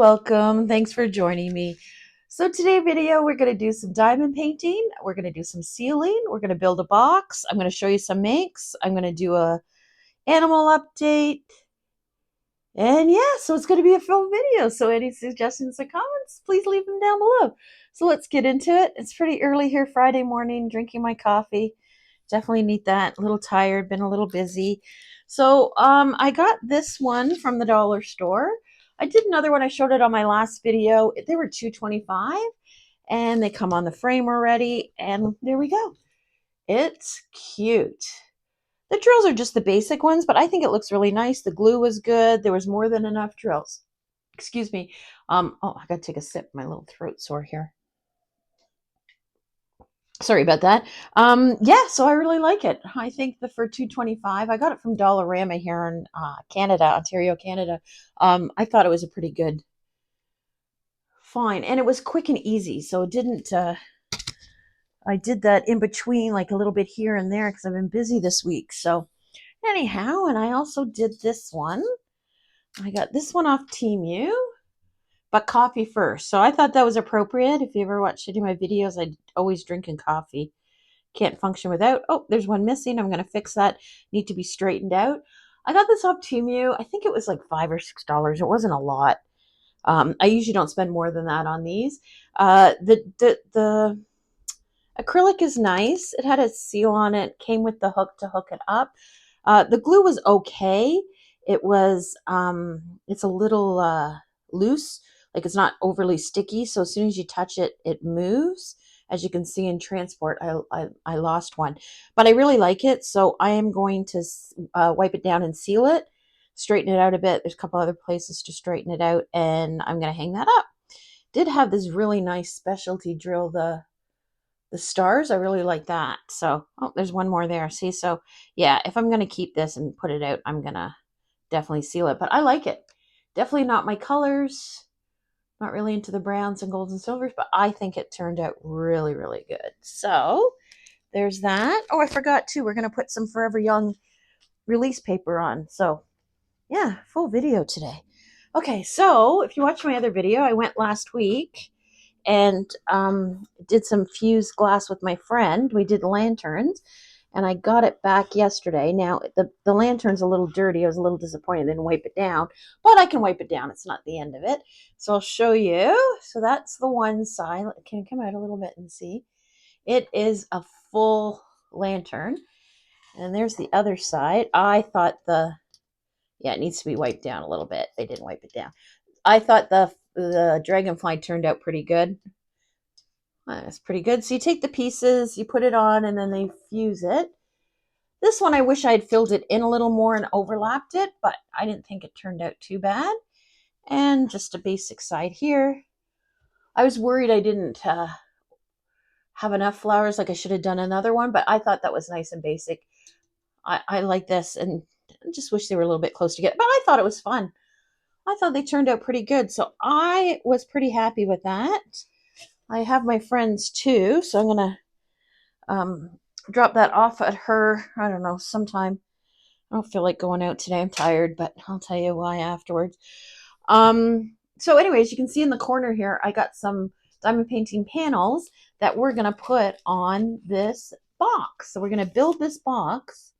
welcome. Thanks for joining me. So today video, we're going to do some diamond painting. We're going to do some sealing. We're going to build a box. I'm going to show you some makes. I'm going to do a animal update. And yeah, so it's going to be a full video. So any suggestions or comments, please leave them down below. So let's get into it. It's pretty early here Friday morning, drinking my coffee. Definitely need that. A little tired, been a little busy. So I got this one from the dollar store. I did another one. I showed it on my last video. They were $2.25 and they come on the frame already. And there we go. It's cute. The drills are just the basic ones, but I think it looks really nice. The glue was good. There was more than enough drills. Excuse me. Oh, I got to take a sip. My little throat's sore here. Sorry about that. Yeah, so I really like it. I think for $2.25, I got it from Dollarama here in Canada, Ontario, Canada. I thought it was a pretty good find, and it was quick and easy. So it didn't. I did that in between, like a little bit here and there, because I've been busy this week. So anyhow, and I also did this one. I got this one off Temu. But coffee first. So I thought that was appropriate. If you ever watch any of my videos, I always drinking coffee. Can't function without. Oh, there's one missing. I'm going to fix that. Need to be straightened out. I got this off Temu. I think it was like $5 or $6. It wasn't a lot. I usually don't spend more than that on these. The acrylic is nice. It had a seal on it. Came with the hook to hook it up. The glue was okay. It was it's a little loose. Like it's not overly sticky. So as soon as you touch it, it moves. As you can see in transport, I lost one. But I really like it. So I am going to wipe it down and seal it. Straighten it out a bit. There's a couple other places to straighten it out. And I'm going to hang that up. Did have this really nice specialty drill, the stars. I really like that. So, oh, there's one more there. See, so yeah, if I'm going to keep this and put it out, I'm going to definitely seal it. But I like it. Definitely not my colors. Not really into the browns and golds and silvers, but I think it turned out really, really good. So there's that. Oh, I forgot too. We're going to put some Forever Young release paper on. So yeah, full video today. Okay, so if you watched my other video, I went last week and did some fused glass with my friend. We did lanterns, and I got it back yesterday. Now, the lantern's a little dirty. I was a little disappointed I didn't wipe it down, but I can wipe it down. It's not the end of it. So I'll show you. So that's the one side. Can you come out a little bit and see? It is a full lantern. And there's the other side. I thought yeah, it needs to be wiped down a little bit. They didn't wipe it down. I thought the dragonfly turned out pretty good. That's pretty good. So you take the pieces, you put it on, and then they fuse it. This one, I wish I had filled it in a little more and overlapped it, but I didn't think it turned out too bad. And just a basic side here. I was worried I didn't have enough flowers, like I should have done another one, but I thought that was nice and basic. I like this, and I just wish they were a little bit close together, but I thought it was fun. I thought they turned out pretty good, so I was pretty happy with that. I have my friends too, so I'm going to drop that off at her, I don't know, sometime. I don't feel like going out today. I'm tired, but I'll tell you why afterwards. So anyways, you can see in the corner here, I got some diamond painting panels that we're going to put on this box. So we're going to build this box.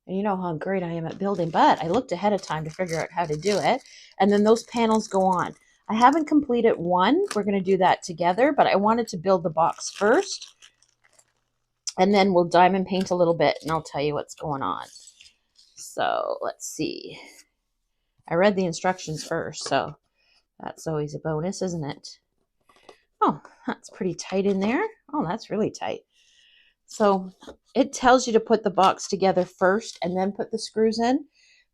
And you know how great I am at building, but I looked ahead of time to figure out how to do it. And then those panels go on. I haven't completed one. We're going to do that together, but I wanted to build the box first. And then we'll diamond paint a little bit, and I'll tell you what's going on. So let's see. I read the instructions first, so that's always a bonus, isn't it? Oh, that's pretty tight in there. Oh, that's really tight. So it tells you to put the box together first and then put the screws in,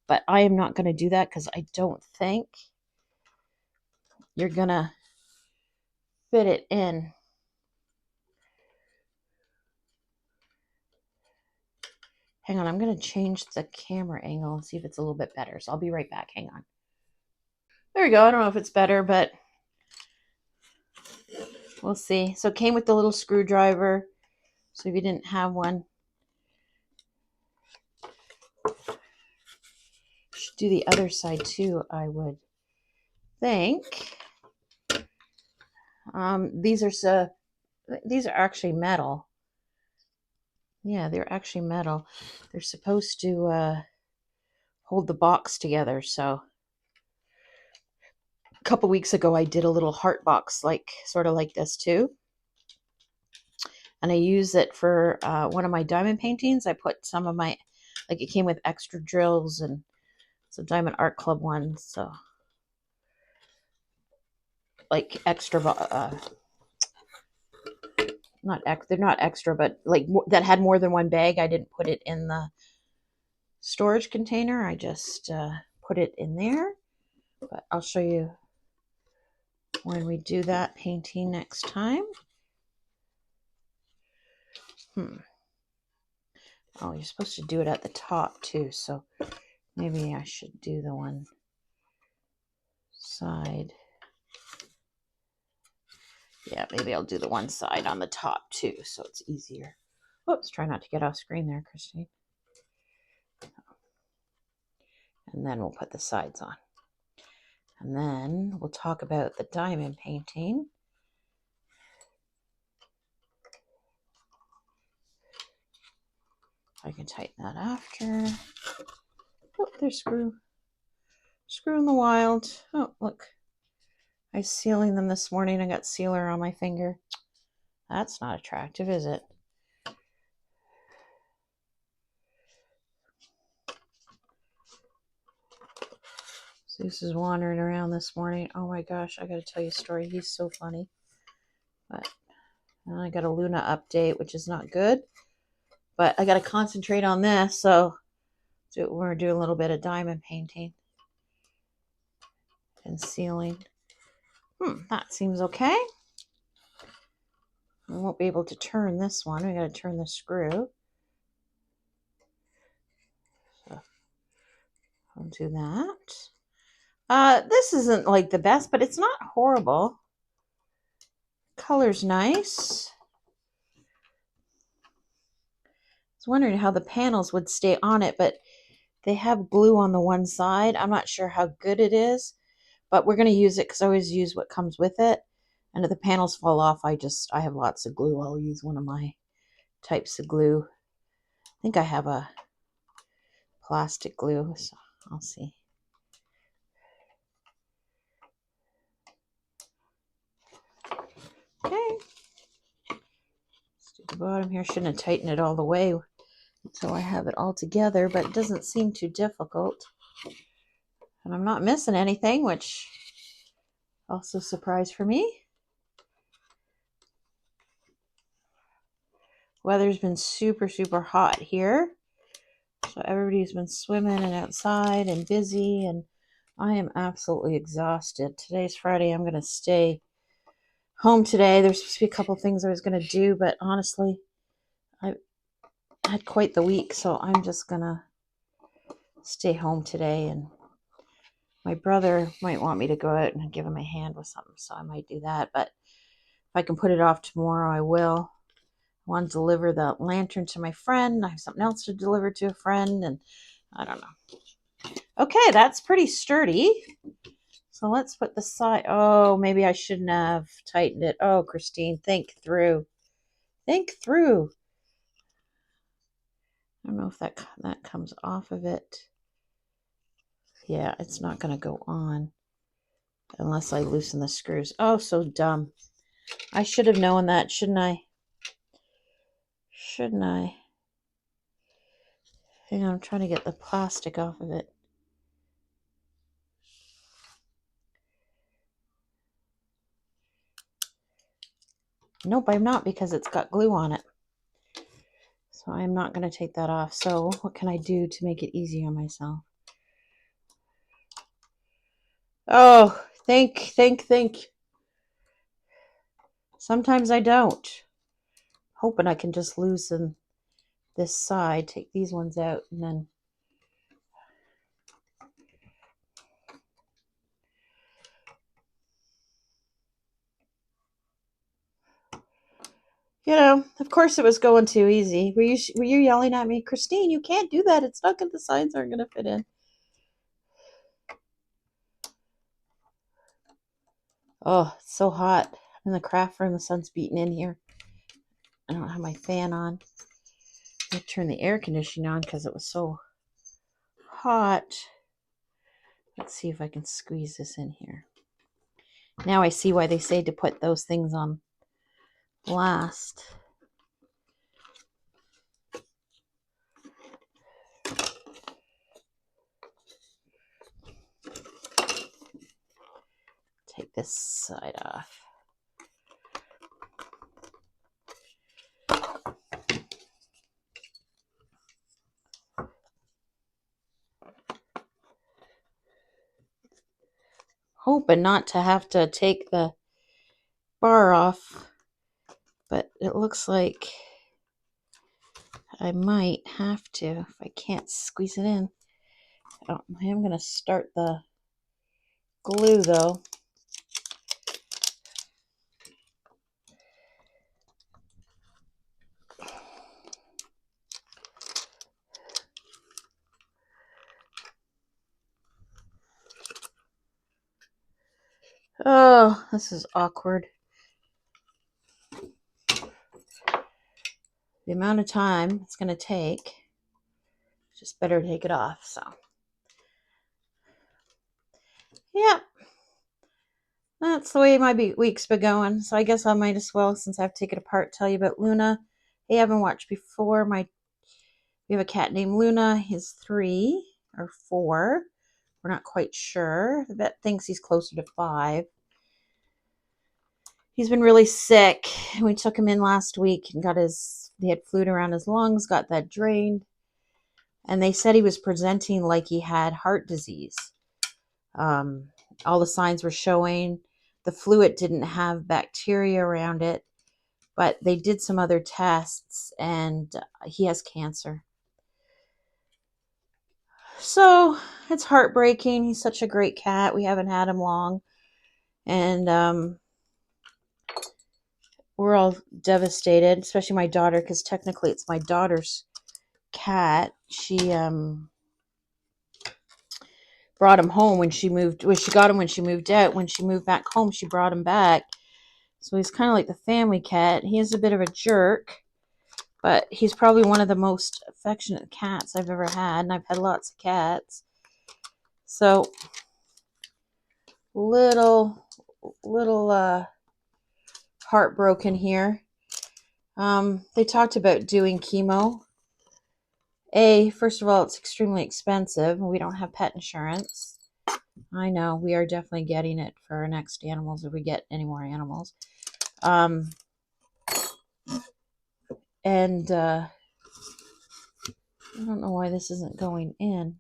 but I am not going to do that because I don't think you're going to fit it in. Hang on, I'm going to change the camera angle and see if it's a little bit better. So I'll be right back. Hang on. There we go. I don't know if it's better, but we'll see. So it came with the little screwdriver. So if you didn't have one, should do the other side too, I would think. These are actually metal. Yeah, they're actually metal. They're supposed to hold the box together. So a couple weeks ago, I did a little heart box, like sort of like this too, and I use it for one of my diamond paintings. I put some of my, like it came with extra drills and some Diamond Art Club ones, so like extra, they're not extra, but like that had more than one bag. I didn't put it in the storage container. I just put it in there. But I'll show you when we do that painting next time. Oh, you're supposed to do it at the top too, so maybe I should do the one side. Yeah, maybe I'll do the one side on the top too, so it's easier. Oops, try not to get off screen there, Christine. And then we'll put the sides on. And then we'll talk about the diamond painting. I can tighten that after. Oh, there's screw. Screw in the wild. Oh, look. I was sealing them this morning. I got sealer on my finger. That's not attractive, is it? Zeus is wandering around this morning. Oh my gosh, I gotta tell you a story. He's so funny. But I got a Luna update, which is not good. But I gotta concentrate on this, so we're doing a little bit of diamond painting and sealing. That seems okay. I won't be able to turn this one. We gotta turn the screw. So I'll do that. This isn't like the best, but it's not horrible. Color's nice. I was wondering how the panels would stay on it, but they have glue on the one side. I'm not sure how good it is, but we're going to use it because I always use what comes with it. And if the panels fall off, I have lots of glue. I'll use one of my types of glue. I think I have a plastic glue, so I'll see. Okay. Let's do the bottom here. Shouldn't have tightened it all the way until I have it all together, but it doesn't seem too difficult. And I'm not missing anything, which also a surprise for me. Weather's been super, super hot here. So everybody's been swimming and outside and busy, and I am absolutely exhausted. Today's Friday. I'm going to stay home today. There's supposed to be a couple things I was going to do, but honestly, I had quite the week, so I'm just going to stay home today. And my brother might want me to go out and give him a hand with something, so I might do that. But if I can put it off tomorrow, I will. I want to deliver the lantern to my friend. I have something else to deliver to a friend, and I don't know. Okay, that's pretty sturdy. So let's put the side. Oh, maybe I shouldn't have tightened it. Oh, Christine, think through. Think through. I don't know if that comes off of it. Yeah, it's not going to go on unless I loosen the screws. Oh, so dumb. I should have known that, shouldn't I? Shouldn't I? Hang on, I'm trying to get the plastic off of it. Nope, I'm not, because it's got glue on it. So I'm not going to take that off. So what can I do to make it easy on myself? Oh, think. Sometimes I don't. Hoping I can just loosen this side, take these ones out, and then of course it was going too easy. Were you yelling at me, Christine? You can't do that. It's not good. The sides aren't going to fit in. Oh, it's so hot. in the craft room. The sun's beating in here. I don't have my fan on. I turned the air conditioning on because it was so hot. Let's see if I can squeeze this in here. Now I see why they say to put those things on last. Take this side off. Hoping not to have to take the bar off, but it looks like I might have to if I can't squeeze it in. I am going to start the glue though. Oh, this is awkward. The amount of time it's going to take, just better take it off. So, yeah, that's the way my week's been going. So I guess I might as well, since I have to take it apart, tell you about Luna. Hey, I haven't watched before. We have a cat named Luna. He's 3 or 4. We're not quite sure. The vet thinks he's closer to 5. He's been really sick. We took him in last week and they had fluid around his lungs, got that drained. And they said he was presenting like he had heart disease. All the signs were showing. The fluid didn't have bacteria around it, but they did some other tests and he has cancer. So it's heartbreaking. He's such a great cat. We haven't had him long. And we're all devastated, especially my daughter, because technically it's my daughter's cat. She brought him home when she moved. Well, she got him when she moved out. When she moved back home, she brought him back. So he's kind of like the family cat. He is a bit of a jerk, but he's probably one of the most affectionate cats I've ever had, and I've had lots of cats. So little heartbroken here. They talked about doing chemo. First of all, it's extremely expensive, and we don't have pet insurance. I know, we are definitely getting it for our next animals if we get any more animals. And I don't know why this isn't going in.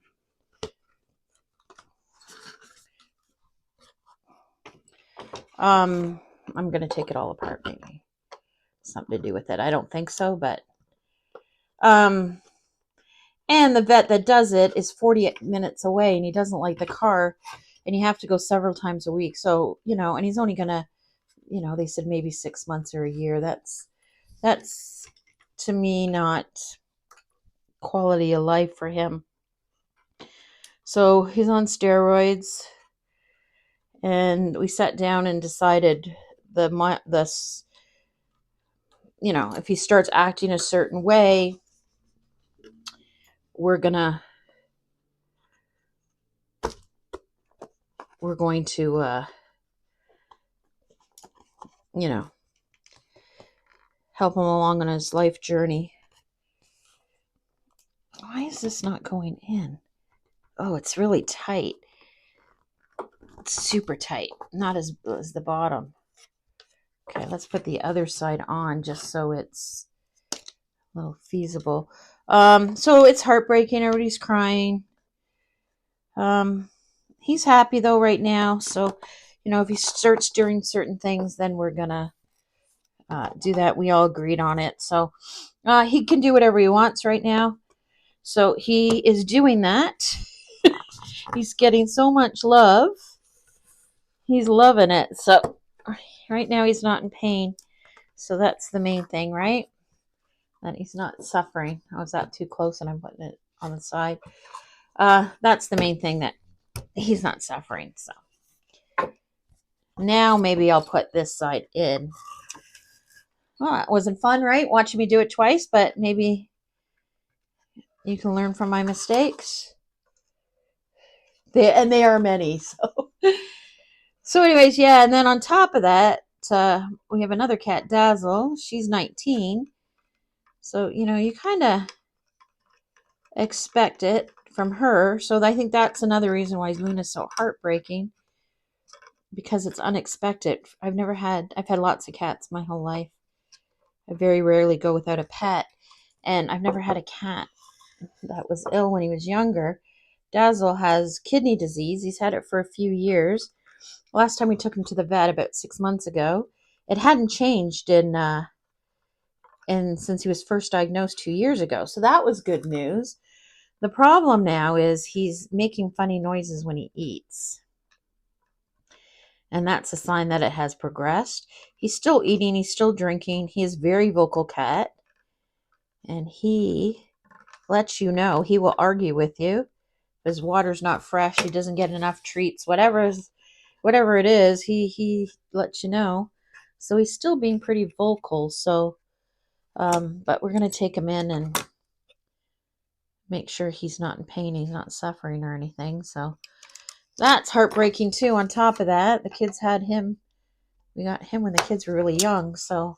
I'm going to take it all apart, maybe. Something to do with it. I don't think so, but and the vet that does it is 40 minutes away, and he doesn't like the car, and you have to go several times a week. So, and he's only going to, they said maybe 6 months or a year. That's to me not quality of life for him. So he's on steroids, and we sat down and decided if he starts acting a certain way, we're going to help him along on his life journey. Why is this not going in? Oh, it's really tight. It's super tight. Not as the bottom. Okay, let's put the other side on just so it's a little feasible. So it's heartbreaking. Everybody's crying. He's happy though right now. So, if he starts doing certain things, then we're gonna do that. We all agreed on it. So he can do whatever he wants right now. So he is doing that. He's getting so much love. He's loving it. So right now he's not in pain. So that's the main thing, right? That he's not suffering. Oh, is that too close and I'm putting it on the side? That's the main thing, that he's not suffering. So Now maybe I'll put this side in. Oh, it wasn't fun, right? Watching me do it twice, but maybe you can learn from my mistakes. They are many. So anyways, yeah. And then on top of that, we have another cat, Dazzle. She's 19. So, you kind of expect it from her. So I think that's another reason why Luna's so heartbreaking, because it's unexpected. I've had lots of cats my whole life. I very rarely go without a pet. And I've never had a cat that was ill when he was younger. Dazzle has kidney disease. He's had it for a few years. Last time we took him to the vet about 6 months ago. It hadn't changed since he was first diagnosed 2 years ago. So that was good news. The problem now is he's making funny noises when he eats. And that's a sign that it has progressed. He's still eating, he's still drinking. He is a very vocal cat. And he lets you know. He will argue with you. His water's not fresh, he doesn't get enough treats, whatever it is, he lets you know. So he's still being pretty vocal. So but we're going to take him in and make sure he's not in pain, he's not suffering or anything. So that's heartbreaking too. On top of that, we got him when the kids were really young. So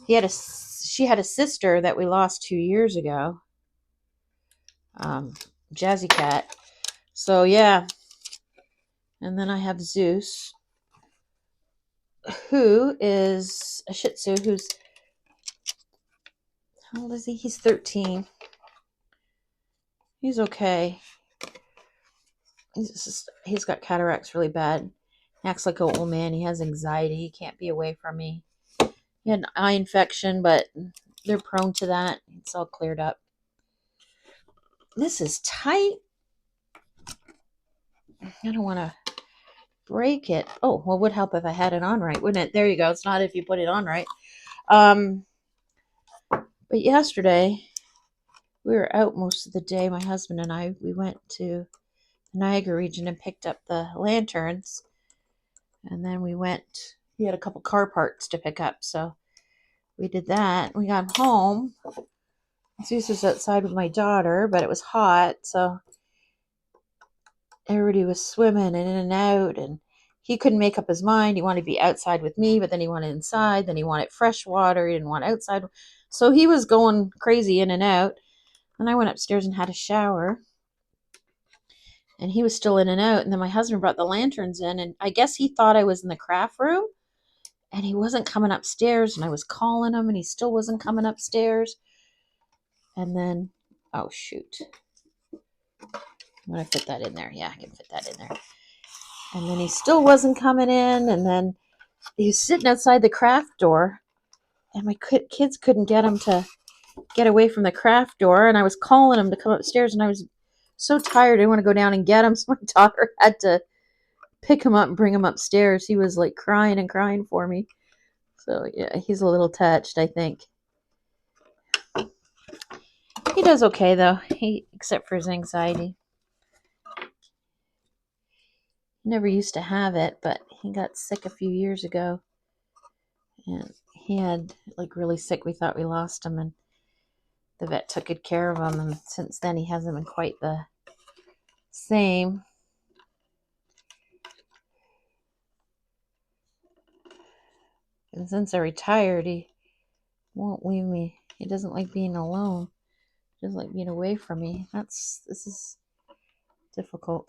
she had a sister that we lost 2 years ago, Jazzy Cat. So yeah. And then I have Zeus, who is a Shih Tzu. How old is he? He's 13. He's okay. He's got cataracts really bad. He acts like an old man. He has anxiety. He can't be away from me. He had an eye infection, but they're prone to that. It's all cleared up. This is tight. I don't want to break it. Oh, well, it would help if I had it on right, wouldn't it? There you go. It's not if you put it on right. But yesterday, we were out most of the day. My husband and I, we went to the Niagara region and picked up the lanterns. And then he had a couple car parts to pick up. So we did that. We got home. Zeus was outside with my daughter, but it was hot. So everybody was swimming and in and out. And he couldn't make up his mind. He wanted to be outside with me, but then he wanted inside. Then he wanted fresh water. He didn't want outside. So he was going crazy in and out. And I went upstairs and had a shower. And he was still in and out. And then my husband brought the lanterns in. And I guess he thought I was in the craft room. And he wasn't coming upstairs. And I was calling him. And he still wasn't coming upstairs. And then, oh, shoot. I'm going to fit that in there. Yeah, I can fit that in there. And then he still wasn't coming in. And then he was sitting outside the craft door. And my kids couldn't get him to get away from the craft door. And I was calling him to come upstairs. And I was so tired. I didn't want to go down and get him. So my daughter had to pick him up and bring him upstairs. He was like crying and crying for me. So yeah, he's a little touched, I think. He does okay though, except for his anxiety. He never used to have it, but he got sick a few years ago. And he had really sick. We thought we lost him, and the vet took good care of him. And since then, he hasn't been quite the same. And since I retired, he won't leave me. He doesn't like being alone. He doesn't like being away from me. This is difficult.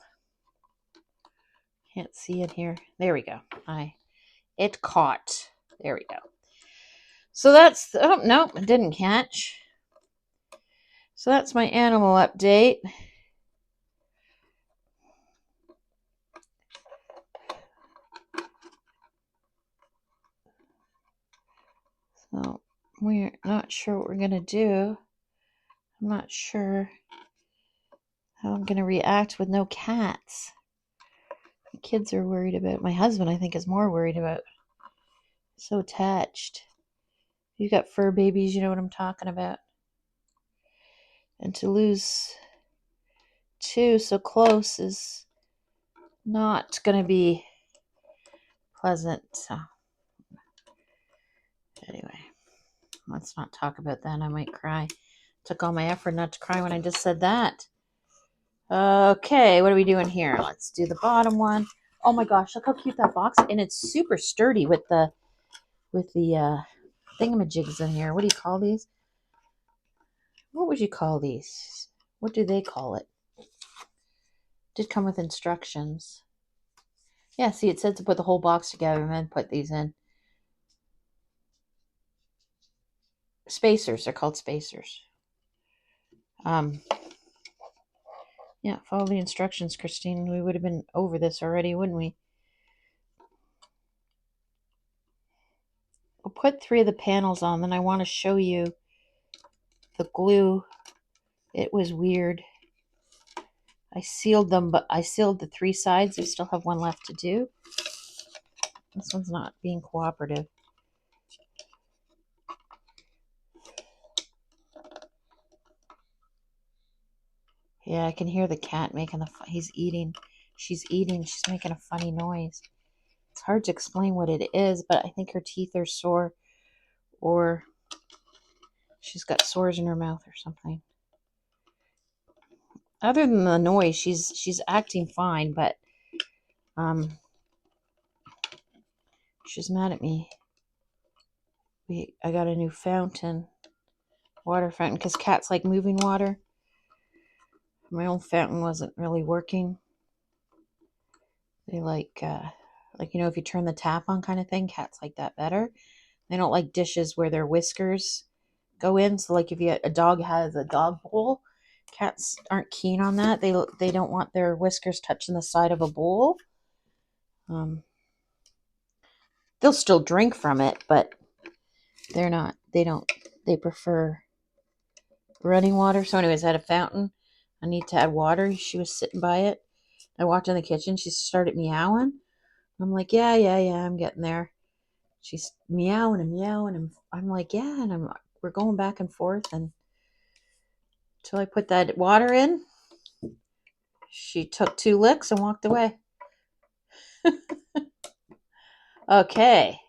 Can't see it here. There we go. It caught. There we go. So that's, oh, no, it didn't catch. So that's my animal update. So we're not sure what we're going to do. I'm not sure how I'm going to react with no cats. The kids are worried about. My husband, I think, is more worried about. So attached. You got fur babies, you know what I'm talking about. And to lose two so close is not going to be pleasant. So anyway, let's not talk about that. I might cry. Took all my effort not to cry when I just said that. Okay, what are we doing here? Let's do the bottom one. Oh my gosh, look how cute that box is. And it's super sturdy with the thingamajigs in here. What do you call these? What would you call these? What do they call it? Did come with instructions. Yeah, see, it said to put the whole box together and then put these in. Spacers. They're called spacers. Yeah, follow the instructions, Christine. We would have been over this already, wouldn't we? We'll put 3 of the panels on, then I want to show you the glue. It was weird. I sealed them, but I sealed the 3 sides. I still have one left to do. This one's not being cooperative. Yeah, I can hear the cat making he's eating. She's eating. She's making a funny noise. It's hard to explain what it is, but I think her teeth are sore or she's got sores in her mouth or something. Other than the noise, she's acting fine, but she's mad at me. I got a new fountain, water fountain, because cats like moving water. My old fountain wasn't really working. They like if you turn the tap on kind of thing, cats like that better. They don't like dishes where their whiskers go in. So like if a dog has a dog bowl, cats aren't keen on that. They don't want their whiskers touching the side of a bowl. They'll still drink from it, but they prefer running water. So anyways, I had a fountain. I need to add water. She was sitting by it. I walked in the kitchen. She started meowing. I'm like, yeah, I'm getting there. She's meowing and meowing, and I'm like, yeah, and we're going back and forth, and until I put that water in, she took 2 licks and walked away. Okay,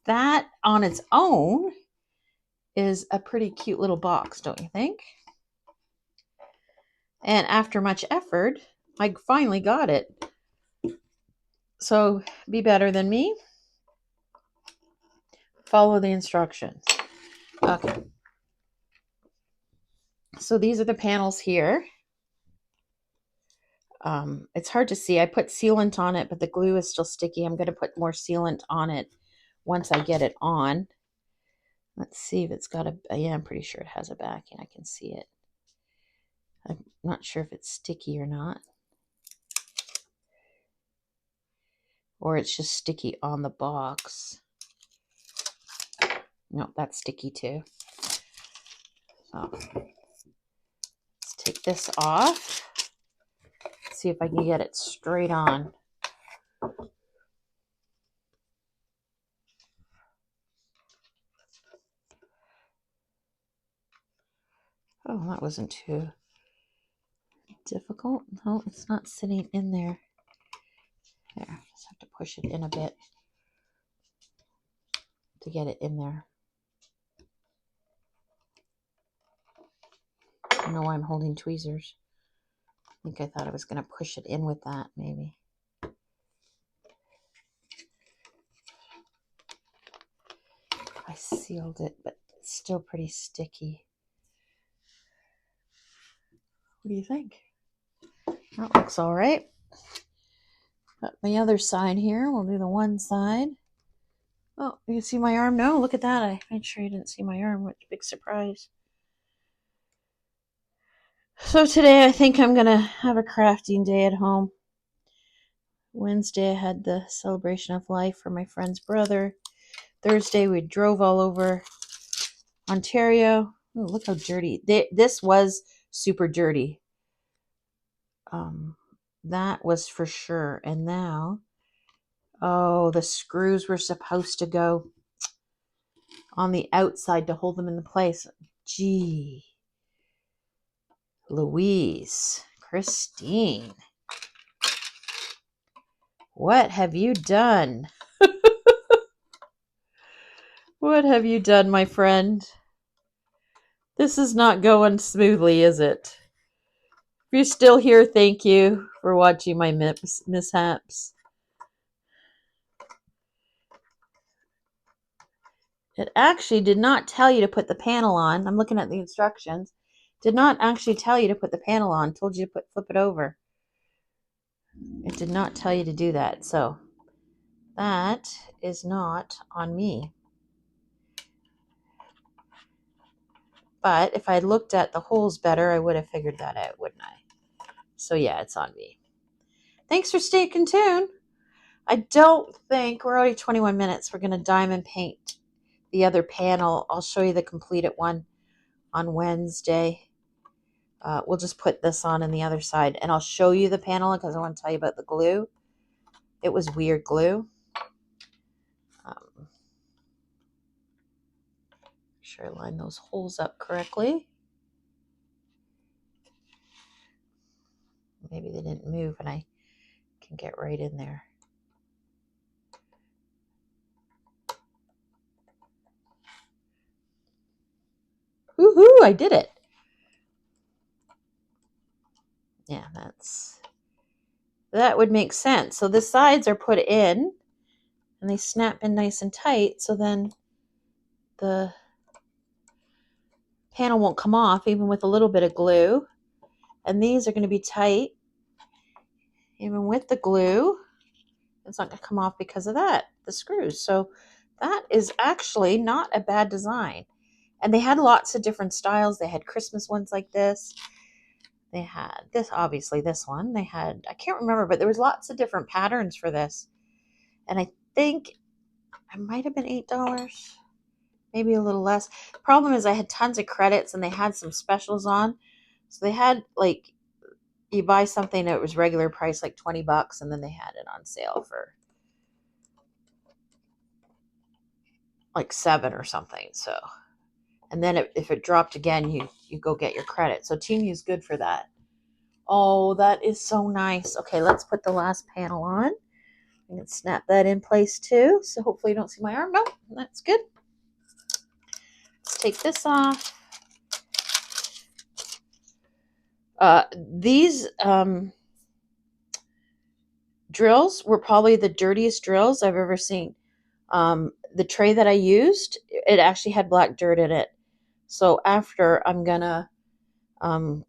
that on its own is a pretty cute little box, don't you think? And after much effort, I finally got it. So be better than me. Follow the instructions. Okay. So these are the panels here. It's hard to see. I put sealant on it, but the glue is still sticky. I'm going to put more sealant on it once I get it on. Let's see if it's got yeah, I'm pretty sure it has a backing. I can see it. I'm not sure if it's sticky or not. Or it's just sticky on the box. No, that's sticky too. So let's take this off. See if I can get it straight on. Oh, that wasn't too difficult. No, it's not sitting in there. There, just have to push it in a bit to get it in there. I don't know why I'm holding tweezers. I think I thought I was going to push it in with that, maybe. I sealed it, but it's still pretty sticky. What do you think? That looks all right. Got the other side here. We'll do the one side. Oh, you can see my arm? No, look at that. I made sure you didn't see my arm. What a big surprise. So today I think I'm going to have a crafting day at home. Wednesday I had the celebration of life for my friend's brother. Thursday we drove all over Ontario. Oh, look how dirty. This was super dirty. That was for sure. And now, oh, the screws were supposed to go on the outside to hold them in place. Gee. Louise. Christine. What have you done? What have you done, my friend? This is not going smoothly, is it? If you're still here, thank you for watching my mishaps. It actually did not tell you to put the panel on. I'm looking at the instructions. Did not actually tell you to put the panel on. Told you to flip it over. It did not tell you to do that. So that is not on me. But if I had looked at the holes better, I would have figured that out, wouldn't I? So yeah, it's on me. Thanks for staying tuned. I don't think, we're already 21 minutes, we're going to diamond paint the other panel. I'll show you the completed one on Wednesday. We'll just put this on the other side, and I'll show you the panel because I want to tell you about the glue. It was weird glue. Make sure I line those holes up correctly. Maybe they didn't move and I can get right in there. Woohoo, I did it. Yeah, that would make sense. So the sides are put in and they snap in nice and tight, so then the panel won't come off even with a little bit of glue. And these are going to be tight even with the glue. It's not going to come off because of that, the screws. So that is actually not a bad design. And they had lots of different styles. They had Christmas ones like this. They had this, obviously this one. They had, I can't remember, but there was lots of different patterns for this. And I think it might have been $8, maybe a little less. The problem is I had tons of credits and they had some specials on. So they had, like, you buy something that was regular price, like $20, and then they had it on sale for like $7 or something. So, and then if it dropped again, you go get your credit. So Temu is good for that. Oh, that is so nice. Okay, let's put the last panel on. I can snap that in place too. So hopefully you don't see my arm. No, that's good. Let's take this off. These drills were probably the dirtiest drills I've ever seen. The tray that I used, it actually had black dirt in it. So after, I'm gonna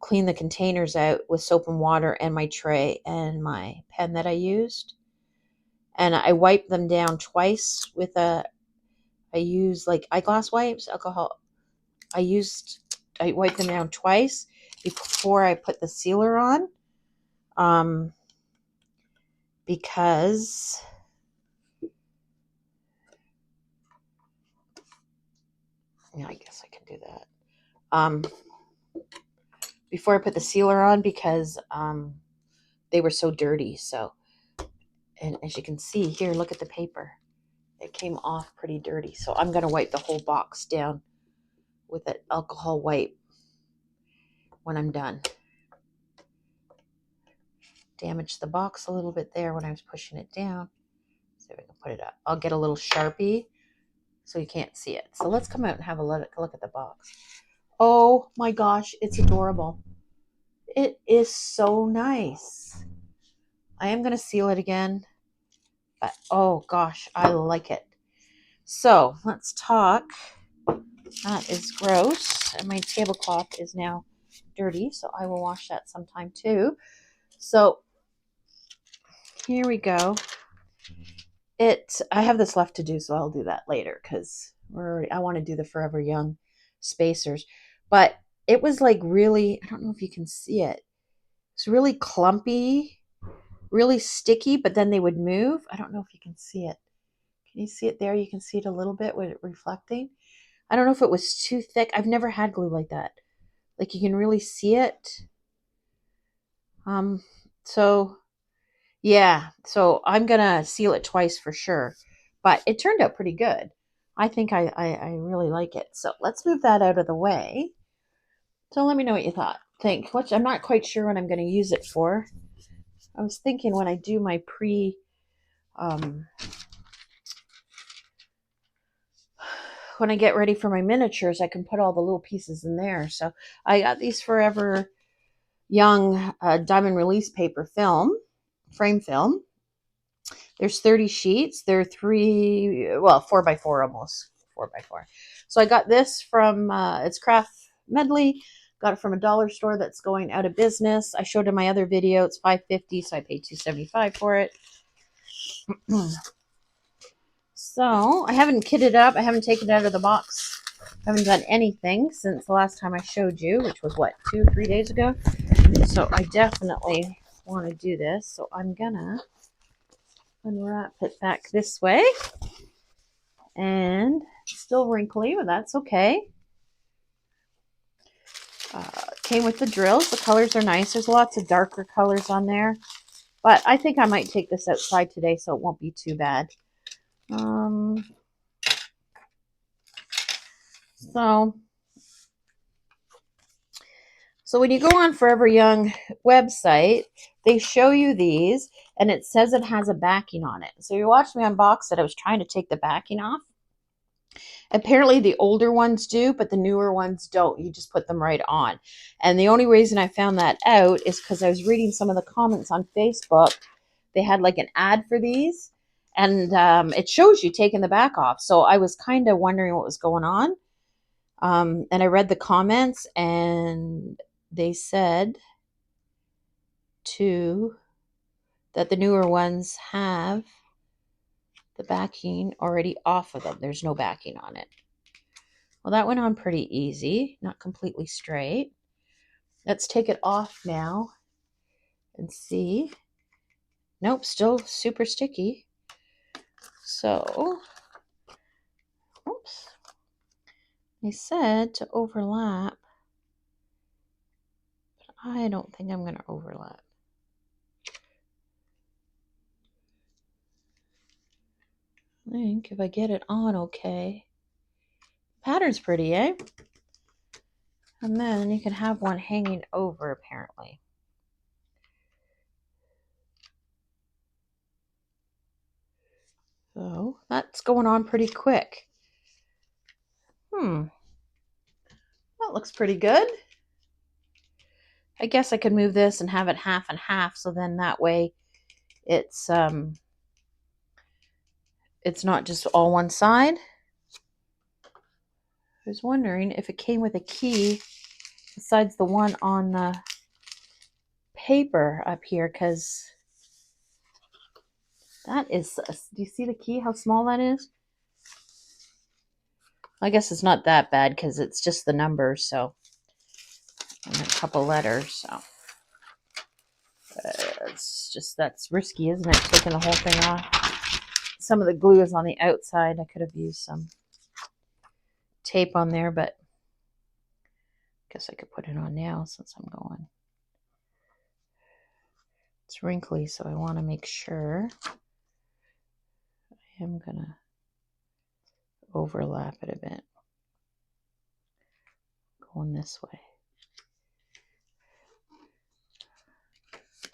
clean the containers out with soap and water and my tray and my pen that I used. And I wiped them down twice with I use like eyeglass wipes, alcohol. I wiped them down twice before I put the sealer on. Because yeah, I guess I can do that. Before I put the sealer on, because they were so dirty. So, and as you can see here, look at the paper. It came off pretty dirty. So I'm going to wipe the whole box down with an alcohol wipe when I'm done. Damaged the box a little bit there when I was pushing it down. So we can put it up. I'll get a little Sharpie so you can't see it. So let's come out and have a look at the box. Oh my gosh, it's adorable. It is so nice. I am going to seal it again, but oh gosh, I like it. So let's talk. That is gross, and my tablecloth is now dirty, so I will wash that sometime too. So here we go. I have this left to do, so I'll do that later because I want to do the Forever Young spacers. But it was like really, I don't know if you can see it. It's really clumpy, really sticky, but then they would move. I don't know if you can see it. Can you see it there? You can see it a little bit with it reflecting. I don't know if it was too thick. I've never had glue like that. Like you can really see it. So yeah, so I'm gonna seal it twice for sure. But it turned out pretty good. I think I really like it. So let's move that out of the way. So let me know what you think. I'm not quite sure what I'm going to use it for. I was thinking when I do my when I get ready for my miniatures, I can put all the little pieces in there. So I got these Forever Young diamond release paper frame film. There's 30 sheets. They're 4x4 almost. 4x4. So I got this from, it's Craft Medley. Got it from a dollar store that's going out of business. I showed in my other video, it's $5.50, so I paid $2.75 for it. So I haven't kitted up. I haven't taken it out of the box. I haven't done anything since the last time I showed you, which was what, 2 or 3 days ago. So I definitely want to do this. So I'm gonna unwrap it back this way. And still wrinkly, but that's okay. Came with the drills. The colors are nice. There's lots of darker colors on there. But I think I might take this outside today so it won't be too bad. So when you go on Forever Young website, they show you these, and it says it has a backing on it. So you watched me unbox it. I was trying to take the backing off. Apparently the older ones do, but the newer ones don't. You just put them right on. And the only reason I found that out is because I was reading some of the comments on Facebook. They had like an ad for these, and it shows you taking the back off. So I was kind of wondering what was going on. And I read the comments, and they said that the newer ones have the backing already off of them. There's no backing on it. Well, that went on pretty easy, not completely straight. Let's take it off now and see. Nope, still super sticky. So, oops. They said to overlap, but I don't think I'm going to overlap. I think if I get it on okay. Pattern's pretty, eh? And then you can have one hanging over, apparently. So that's going on pretty quick. That looks pretty good. I guess I could move this and have it half and half, so then that way it's not just all one side. I was wondering if it came with a key besides the one on the paper up here, because that is, do you see the key, how small that is? I guess it's not that bad because it's just the numbers, so, and a couple letters, so. It's just, that's risky, isn't it, taking the whole thing off? Some of the glue is on the outside. I could have used some tape on there, but I guess I could put it on now since I'm going. It's wrinkly, so I want to make sure I am going to overlap it a bit. Going this way.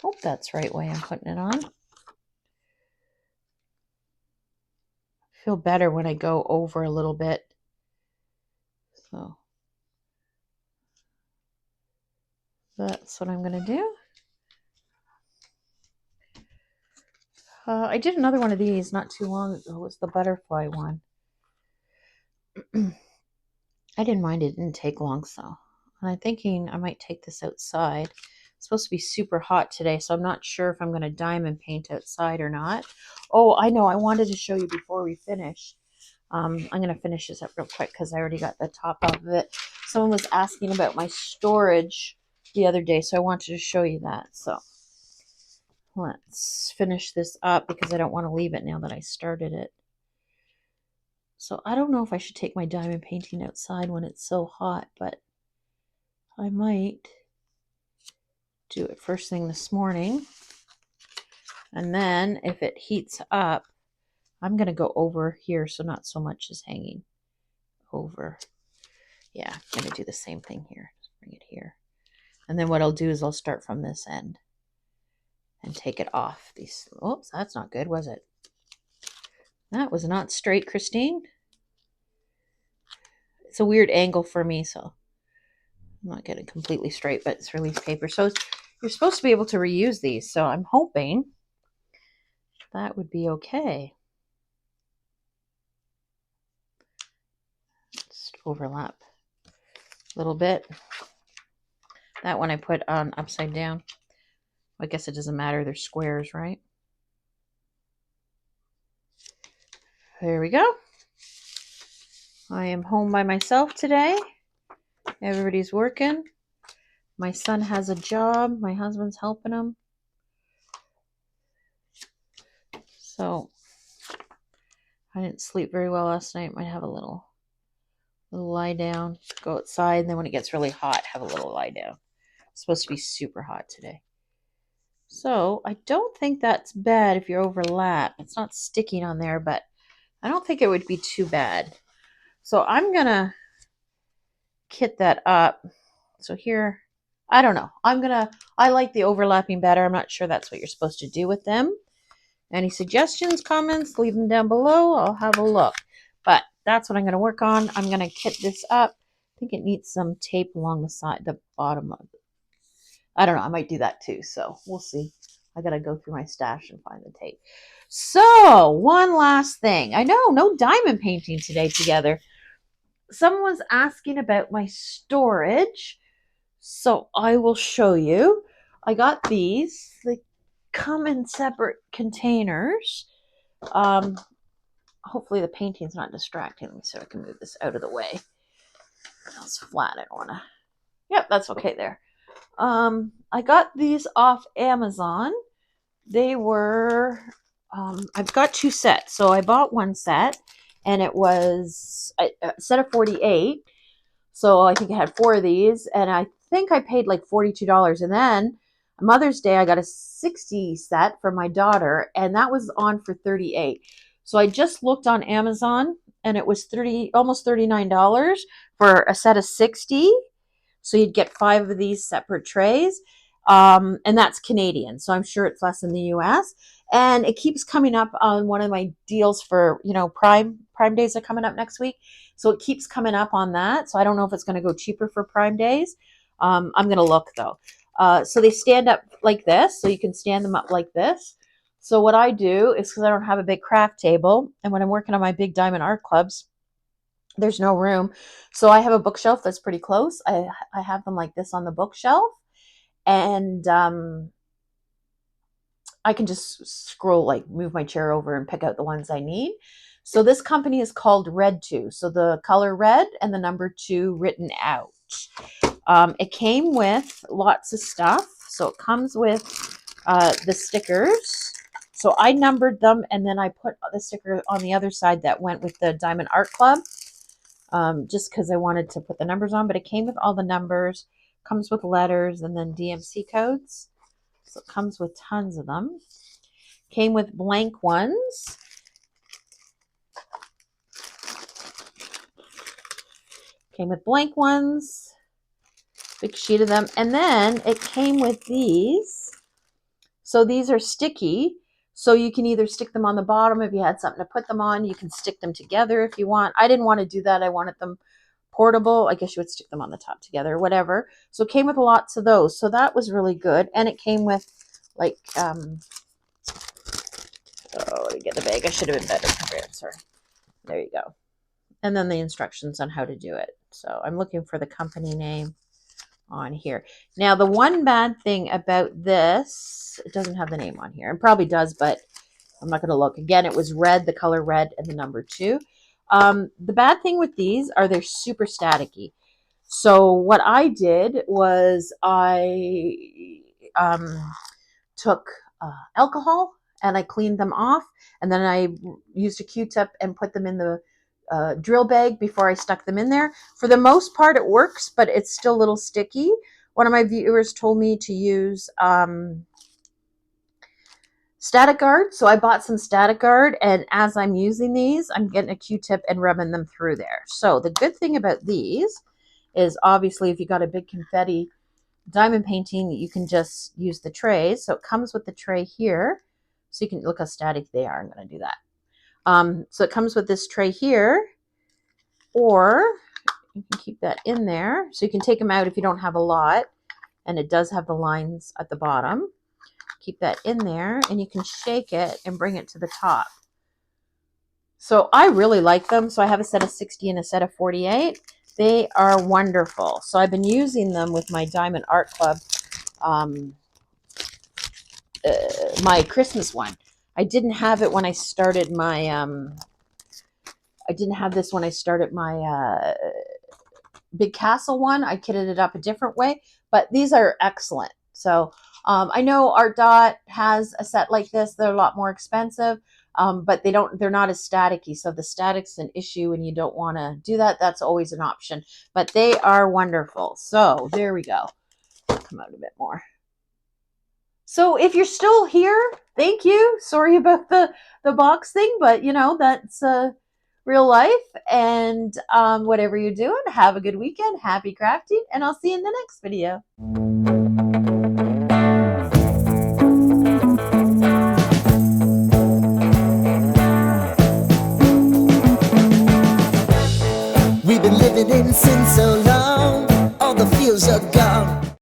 Hope that's the right way I'm putting it on. I feel better when I go over a little bit. So that's what I'm going to do. I did another one of these not too long ago. It was the butterfly one. I didn't mind. It didn't take long, so. And I'm thinking I might take this outside. It's supposed to be super hot today, so I'm not sure if I'm going to diamond paint outside or not. Oh, I know. I wanted to show you before we finish. I'm going to finish this up real quick because I already got the top off of it. Someone was asking about my storage the other day, so I wanted to show you that. So let's finish this up because I don't want to leave it now that I started it. So I don't know if I should take my diamond painting outside when it's so hot, but I might do it first thing this morning. And then if it heats up, I'm going to go over here so not so much is hanging over. Yeah, I'm going to do the same thing here. Just bring it here. And then what I'll do is I'll start from this end and take it off. Oops, that's not good, was it? That was not straight, Christine. It's a weird angle for me, so I'm not getting completely straight, but it's release paper. So you're supposed to be able to reuse these, so I'm hoping that would be okay. Just overlap a little bit. That one I put on upside down. I guess it doesn't matter. They're squares, right? There we go. I am home by myself today. Everybody's working. My son has a job. My husband's helping him. So I didn't sleep very well last night. Might have a little lie down, go outside, and then when it gets really hot, have a little lie down. It's supposed to be super hot today. So I don't think that's bad if you overlap. It's not sticking on there, but I don't think it would be too bad. So I'm going to kit that up. So here, I don't know. I like the overlapping better. I'm not sure that's what you're supposed to do with them. Any suggestions, comments, leave them down below. I'll have a look. But that's what I'm going to work on. I'm going to kit this up. I think it needs some tape along the side, the bottom of it. I don't know. I might do that too. So we'll see. I got to go through my stash and find the tape. So one last thing. I know, no diamond painting today together. Someone was asking about my storage. So I will show you. I got these. They come in separate containers. Hopefully the painting's not distracting. Let me see if I can move this out of the way. That's flat. I don't want to. Yep, that's okay there. I got these off Amazon. They were, I've got 2 sets. So I bought 1 set, and it was a set of 48. So I think I had 4 of these, and I think I paid like $42. And then Mother's Day, I got a 60 set for my daughter, and that was on for 38. So I just looked on Amazon, and it was almost $39 for a set of 60. So you'd get 5 of these separate trays. And that's Canadian. So I'm sure it's less in the US. And it keeps coming up on one of my deals for, Prime Days are coming up next week. So it keeps coming up on that. So I don't know if it's going to go cheaper for Prime Days. I'm going to look though. So they stand up like this. So you can stand them up like this. So what I do is, because I don't have a big craft table, and when I'm working on my big diamond art clubs, there's no room. So I have a bookshelf that's pretty close. I have them like this on the bookshelf. And I can just scroll, like move my chair over and pick out the ones I need. So this company is called Red 2. So the color red and the number 2 written out. It came with lots of stuff. So it comes with the stickers. So I numbered them, and then I put the sticker on the other side that went with the Diamond Art Club, just because I wanted to put the numbers on. But it came with all the numbers, comes with letters, and then DMC codes. So it comes with tons of them. Came with blank ones. Came with blank ones. Big sheet of them. And then it came with these. So these are sticky. So you can either stick them on the bottom if you had something to put them on. You can stick them together if you want. I didn't want to do that. I wanted them portable. I guess you would stick them on the top together or whatever. So it came with lots of those. So that was really good. And it came with like, oh, let me get the bag. I should have been better prepared. Sorry. There you go. And then the instructions on how to do it. So I'm looking for the company name on here. Now, the one bad thing about this, it doesn't have the name on here. It probably does, but I'm not going to look. Again, it was red, the color red, and the number 2. The bad thing with these are they're super staticky. So what I did was I took alcohol and I cleaned them off, and then I used a Q-tip and put them in the drill bag before I stuck them in there. For the most part, it works, but it's still a little sticky. One of my viewers told me to use Static Guard, so I bought some Static Guard, and as I'm using these, I'm getting a Q-tip and rubbing them through there. So the good thing about these is, obviously, if you got a big confetti diamond painting, you can just use the trays. So it comes with the tray here, so you can look how static they are. I'm going to do that. So it comes with this tray here, or you can keep that in there. So you can take them out if you don't have a lot. And it does have the lines at the bottom. Keep that in there, and you can shake it and bring it to the top. So I really like them. So I have a set of 60 and a set of 48. They are wonderful. So I've been using them with my Diamond Art Club, my Christmas one. I didn't have it when I started my, I didn't have this when I started my Big Castle one. I kitted it up a different way, but these are excellent. So I know Art Dot has a set like this. They're a lot more expensive, but they're not as staticky. So if the static's an issue and you don't want to do that, that's always an option. But they are wonderful. So there we go. Come out a bit more. So if you're still here, thank you. Sorry about the box thing, but you know, that's real life. And whatever you're doing, have a good weekend. Happy crafting, and I'll see you in the next video. We've been living in sin so